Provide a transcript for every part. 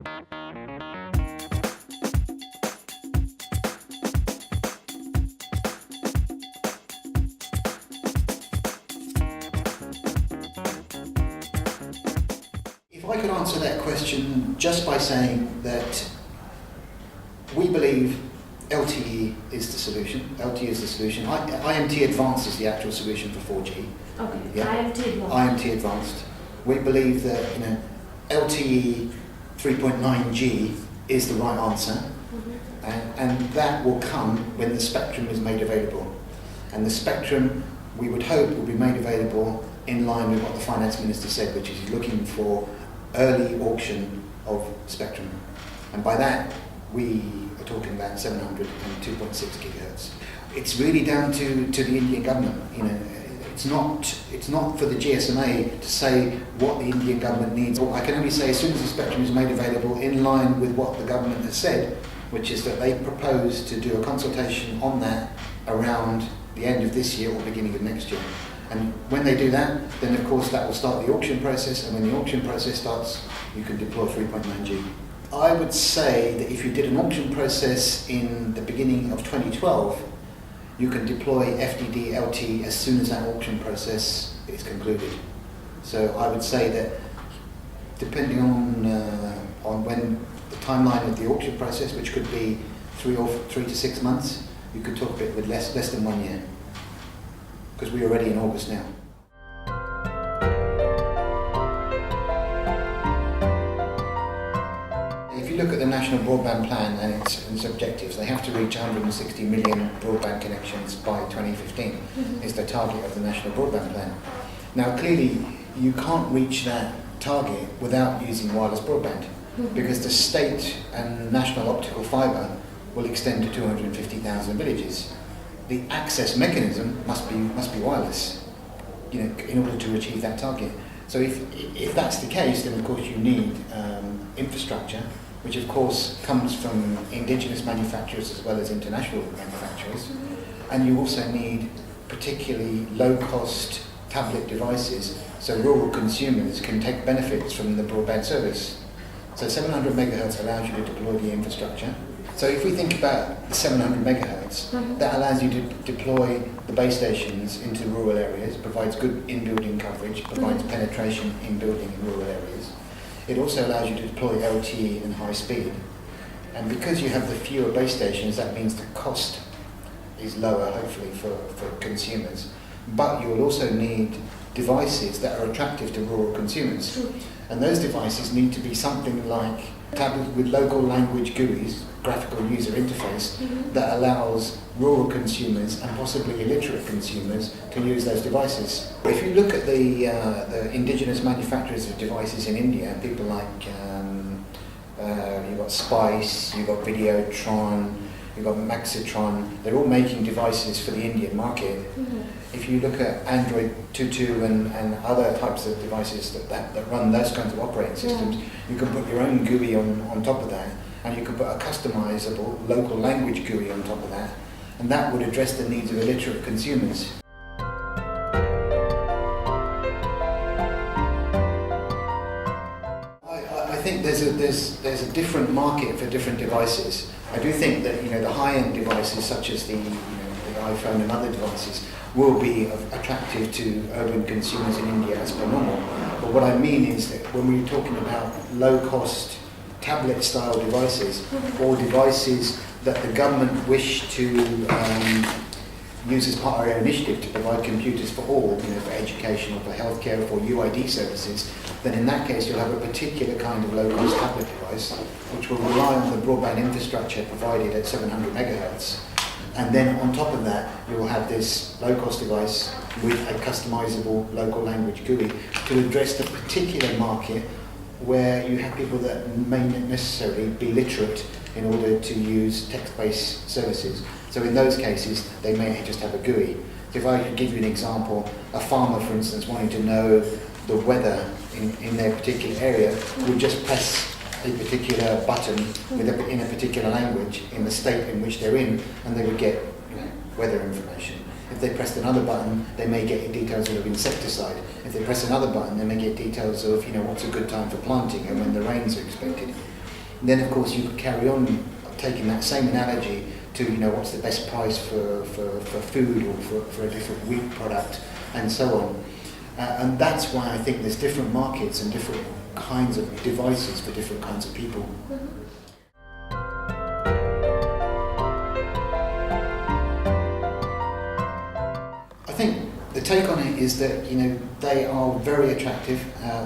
If I could answer that question just by saying that we believe LTE is the solution. LTE is the solution. IMT Advanced is the actual solution for 4G. Okay. Yeah. IMT Advanced. IMT Advanced. We believe that LTE 3.9G is the right answer, and that will come when the spectrum is made available. And the spectrum, we would hope, will be made available in line with what the Finance Minister said, which is he's looking for early auction of spectrum. And by that, we are talking about 700 and 2.6 gigahertz. It's really down to the Indian government. It's not for the GSMA to say what the Indian government needs. I can only say as soon as the spectrum is made available in line with what the government has said, which is that they propose to do a consultation on that around the end of this year or beginning of next year. And when they do that, then of course that will start the auction process, and when the auction process starts, you can deploy 3.9G. I would say that if you did an auction process in the beginning of 2012, you can deploy FDD LTE as soon as that auction process is concluded. So I would say that depending on when the timeline of the auction process, which could be 3 to 6 months, you could talk a bit with less than 1 year, because we're already in August now. If you look at the National Broadband Plan and its objectives, they have to reach 160 million broadband connections by 2015, is the target of the National Broadband Plan. Now clearly, you can't reach that target without using wireless broadband, because the state and national optical fibre will extend to 250,000 villages. The access mechanism must be wireless, in order to achieve that target. So if that's the case, then of course you need infrastructure, which of course comes from indigenous manufacturers as well as international manufacturers, and you also need particularly low-cost tablet devices so rural consumers can take benefits from the broadband service. So 700 megahertz allows you to deploy the infrastructure. So if we think about the 700 megahertz, that allows you to deploy the base stations into rural areas, provides good in-building coverage, provides penetration in building in rural areas. It also allows you to deploy LTE and high speed. And because you have the fewer base stations, that means the cost is lower, hopefully, for consumers. But you will also need devices that are attractive to rural consumers. And those devices need to be something like tablets with local language GUIs, graphical user interface, that allows rural consumers and possibly illiterate consumers to use those devices. If you look at the indigenous manufacturers of devices in India, people like you've got Spice, you've got Videotron, you've got Maxitron, they're all making devices for the Indian market. If you look at Android Tutu and other types of devices that run those kinds of operating systems, you can put your own GUI on top of that, and you can put a customizable local language GUI on top of that, and that would address the needs of illiterate consumers. I think there's a different market for different devices. I do think that the high-end devices such as the iPhone and other devices will be attractive to urban consumers in India as per normal. But what I mean is that when we're talking about low-cost tablet-style devices, or devices that the government wish to use as part of our initiative to provide computers for all, for education or for healthcare or for UID services, then in that case you'll have a particular kind of low-cost tablet device which will rely on the broadband infrastructure provided at 700 megahertz. And then on top of that, you will have this low-cost device with a customizable local language GUI to address the particular market where you have people that may not necessarily be literate in order to use text-based services. So in those cases, they may just have a GUI. So if I could give you an example, a farmer, for instance, wanting to know the weather in their particular area would just press a particular button in a particular language in the state in which they're in, and they would get weather information. If they pressed another button, they may get details of insecticide. If they press another button, they may get details of what's a good time for planting and when the rains are expected. And then of course you could carry on taking that same analogy to, what's the best price for food or for a different wheat product and so on. And that's why I think there's different markets and different kinds of devices for different kinds of people. I think the take on it is that they are very attractive.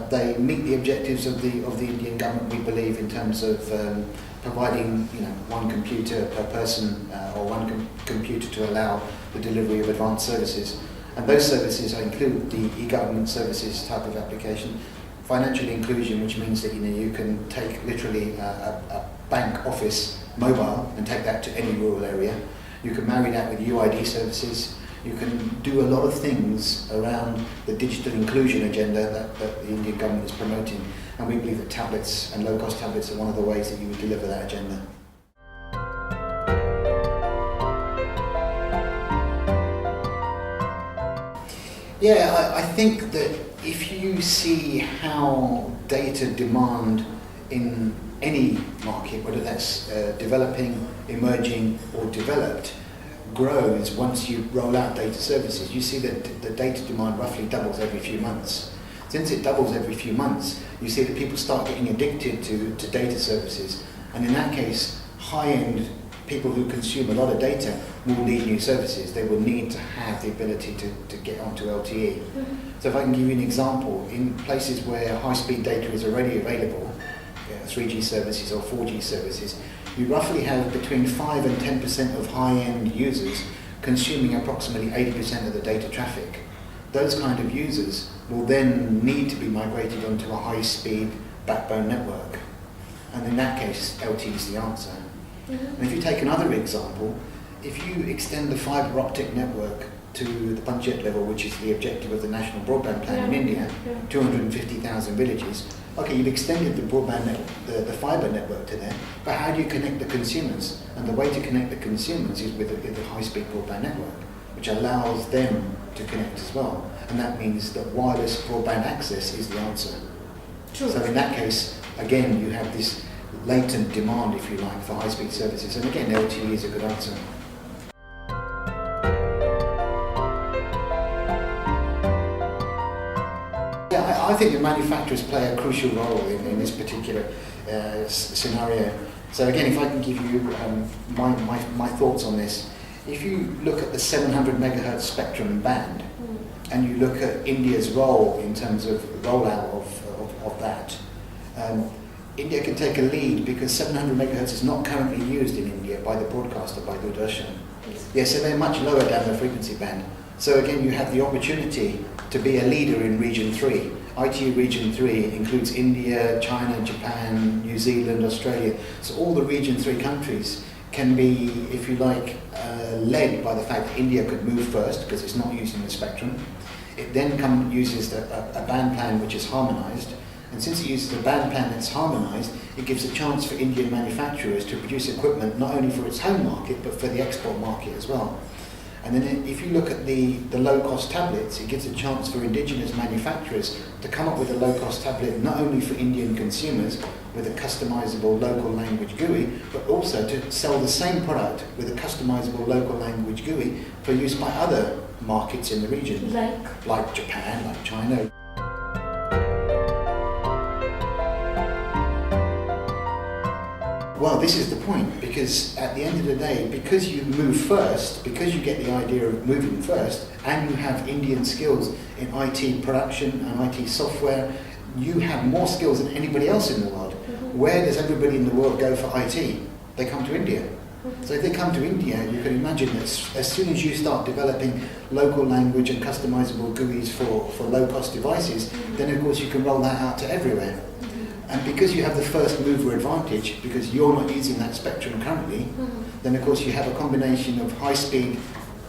They meet the objectives of the Indian government, we believe, in terms of providing one computer per person or one computer to allow the delivery of advanced services. And those services include the e-government services type of application, financial inclusion, which means that you can take literally a bank office mobile and take that to any rural area. You can marry that with UID services. You can do a lot of things around the digital inclusion agenda that the Indian government is promoting, and we believe that tablets and low-cost tablets are one of the ways that you would deliver that agenda. Yeah, I think that if you see how data demand in any market, whether that's developing, emerging or developed, grows once you roll out data services, you see that the data demand roughly doubles every few months. Since it doubles every few months, you see that people start getting addicted to data services, and in that case, high-end people who consume a lot of data will need new services. They will need to have the ability to get onto LTE. So if I can give you an example, in places where high-speed data is already available, 3G services or 4G services, you roughly have between 5 and 10% of high-end users consuming approximately 80% of the data traffic. Those kind of users will then need to be migrated onto a high-speed backbone network. And in that case, LTE is the answer. And if you take another example, if you extend the fibre optic network to the budget level, which is the objective of the National Broadband Plan in India, 250,000 villages, okay, you've extended the broadband the fibre network to there, but how do you connect the consumers? And the way to connect the consumers is with a high-speed broadband network, which allows them to connect as well. And that means that wireless broadband access is the answer. True. So in that case, again, you have this latent demand, if you like, for high-speed services. And again, LTE is a good answer. Yeah, I think the manufacturers play a crucial role in this particular scenario. So again, if I can give you my thoughts on this, if you look at the 700 megahertz spectrum band, and you look at India's role in terms of rollout of that, India can take a lead because 700 megahertz is not currently used in India by the broadcaster, by Doordarshan. Yeah, so they're much lower down the frequency band. So again, you have the opportunity to be a leader in Region 3. ITU Region 3 includes India, China, Japan, New Zealand, Australia. So all the Region 3 countries can be, if you like, led by the fact that India could move first because it's not using the spectrum. It then uses a band plan which is harmonized. And since it uses a band plan that's harmonized, it gives a chance for Indian manufacturers to produce equipment not only for its home market, but for the export market as well. And then if you look at the low-cost tablets, it gives a chance for indigenous manufacturers to come up with a low-cost tablet not only for Indian consumers with a customizable local language GUI, but also to sell the same product with a customizable local language GUI for use by other markets in the region. Like Japan, like China. Well, this is the point, because at the end of the day, because you move first, because you get the idea of moving first, and you have Indian skills in IT production and IT software, you have more skills than anybody else in the world. Where does everybody in the world go for IT? They come to India. So if they come to India, you can imagine that as soon as you start developing local language and customizable GUIs for low-cost devices, then of course you can roll that out to everywhere. And because you have the first mover advantage, because you're not using that spectrum currently, then of course you have a combination of high-speed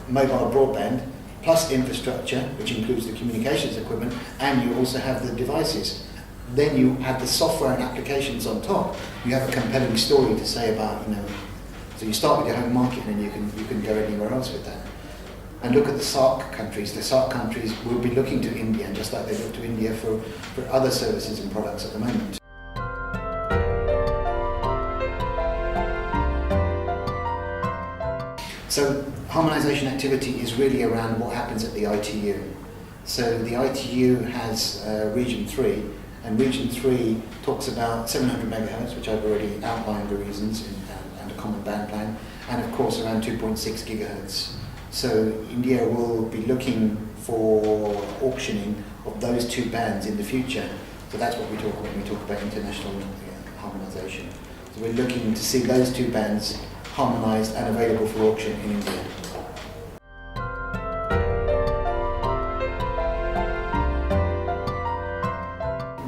mobile broadband plus infrastructure, which includes the communications equipment, and you also have the devices. Then you have the software and applications on top. You have a compelling story to say about, so you start with your home market and then you can go anywhere else with that. And look at the SAARC countries. The SAARC countries will be looking to India, just like they look to India for other services and products at the moment. So harmonisation activity is really around what happens at the ITU. So the ITU has Region 3, and Region 3 talks about 700 megahertz, which I've already outlined the reasons, and a common band plan, and of course around 2.6 gigahertz. So India will be looking for auctioning of those two bands in the future. So that's what we talk when we talk about international harmonisation. So we're looking to see those two bands harmonised and available for auction in India.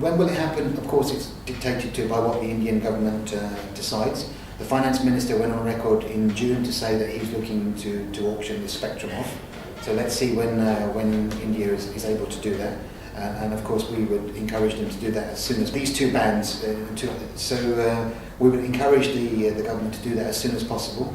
When will it happen? Of course, it's dictated to by what the Indian government decides. The finance minister went on record in June to say that he's looking to auction the spectrum off. So let's see when India is able to do that. And of course, we would encourage them to do that as soon as these two bands. We would encourage the government to do that as soon as possible.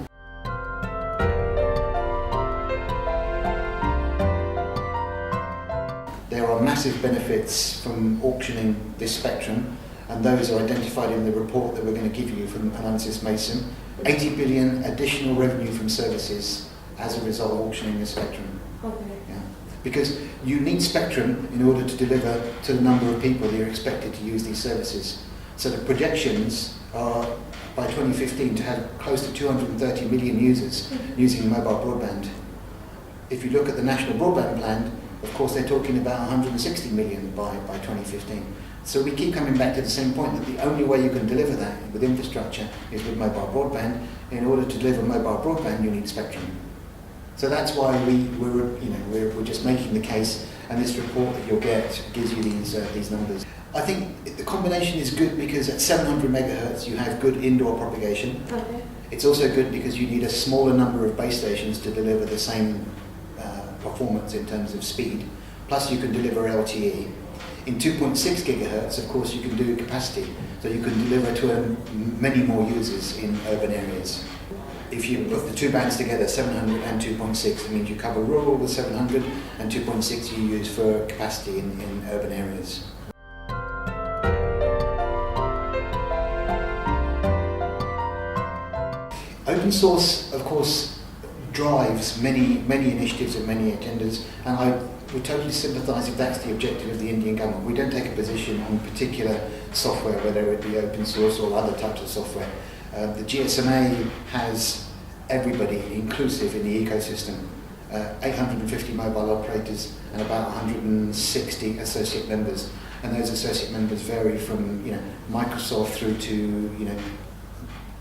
There are massive benefits from auctioning this spectrum, and those are identified in the report that we're going to give you from Analysis Mason. 80 billion additional revenue from services as a result of auctioning this spectrum. Okay. Yeah. Because you need spectrum in order to deliver to the number of people that are expected to use these services. So the projections are by 2015 to have close to 230 million users using mobile broadband. If you look at the National Broadband Plan, of course they're talking about 160 million by 2015. So we keep coming back to the same point, that the only way you can deliver that with infrastructure is with mobile broadband. In order to deliver mobile broadband, you need spectrum. So that's why we're just making the case, and this report that you'll get gives you these numbers. I think the combination is good because at 700 megahertz you have good indoor propagation. Okay. It's also good because you need a smaller number of base stations to deliver the same performance in terms of speed. Plus you can deliver LTE. In 2.6 gigahertz, of course, you can do capacity, so you can deliver to many more users in urban areas. If you put the two bands together, 700 and 2.6, it means you cover rural with 700 and 2.6 you use for capacity in urban areas. Open source, of course, drives many initiatives and many agendas, and I would totally sympathise if that's the objective of the Indian government. We don't take a position on particular software, whether it be open source or other types of software. The GSMA has everybody inclusive in the ecosystem. 850 mobile operators and about 160 associate members, and those associate members vary from Microsoft through to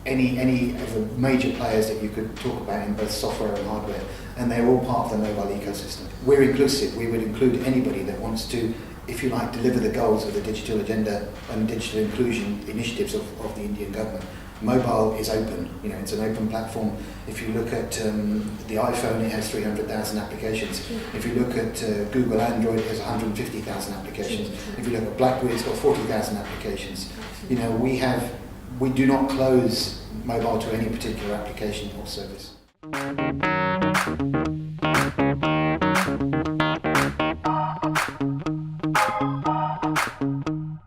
any of the major players that you could talk about in both software and hardware, and they're all part of the mobile ecosystem. We're inclusive. We would include anybody that wants to, if you like, deliver the goals of the digital agenda and digital inclusion initiatives of the Indian government. Mobile is open, it's an open platform. If you look at the iPhone, it has 300,000 applications. If you look at Google Android, it has 150,000 applications. If you look at BlackBerry, it's got 40,000 applications. We do not close mobile to any particular application or service.